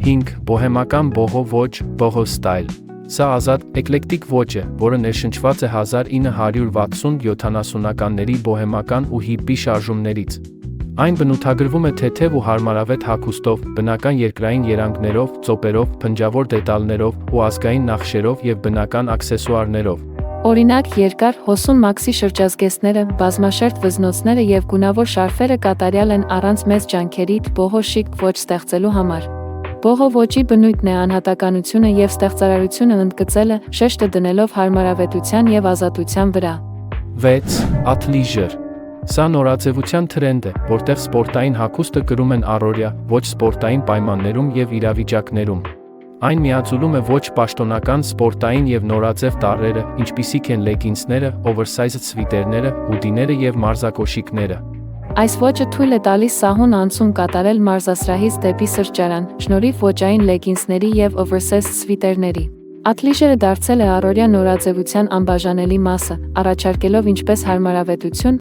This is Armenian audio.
5. Բոհեմական բոհո ոճ, բոհո ստայլ։ Սա ազատ, էկլեկտիկ ոճ է, որը ներշնչված է 1960-70-ականների բոհեմական ու հիպի շարժումներից։ Այն բնութագրվում է թեթև ու հարմարավետ հագուստով, բնական երկրային երանգներով, ծոպերով, փնջավոր դետալներով ու ազգային նախշերով և բնական աքսեսուարներով։ Օրինակ, երկար, հոսուն մաքսի շրջազգեստները, բազմաշերտ վզնոցները և գունավոր շարֆերը կատարյալ են առանց մեծ ջանքերի բոհո շիկ ոճ ստեղծելու համար։ Բոհո ոճի բնույթն է անհատականությունը և ստեղծարարությունը ընդգծելը, շեշտը դնելով հարմարավետության և ազատության վրա։ 6. Աթլիժեր։ Սա նորաձևության թրենդ է, որտեղ սպորտային հագուստը կրում են առօրյա, ոչ սպորտային պայմաններում և իրավիճակներում։ Այն միաձուլում է ոչ պաշտոնական սպորտային և նորաձև տառերը, ինչպիսիք են լեգինսները, օվերսայզ սվիտերները, հուդիները և մարզակոշիկները։ Այս ոճը թույլ է տալիս սահուն անցում կատարել մարզասրահից դեպի սրճարան, շնորհիվ ոճային լեգինսների և օվերսայզ սվիտերների։ Աթլիժերը դարձել է առօրյա նորաձևության անբաժանելի մասը, առաջարկելով ինչպես հարմարավետություն,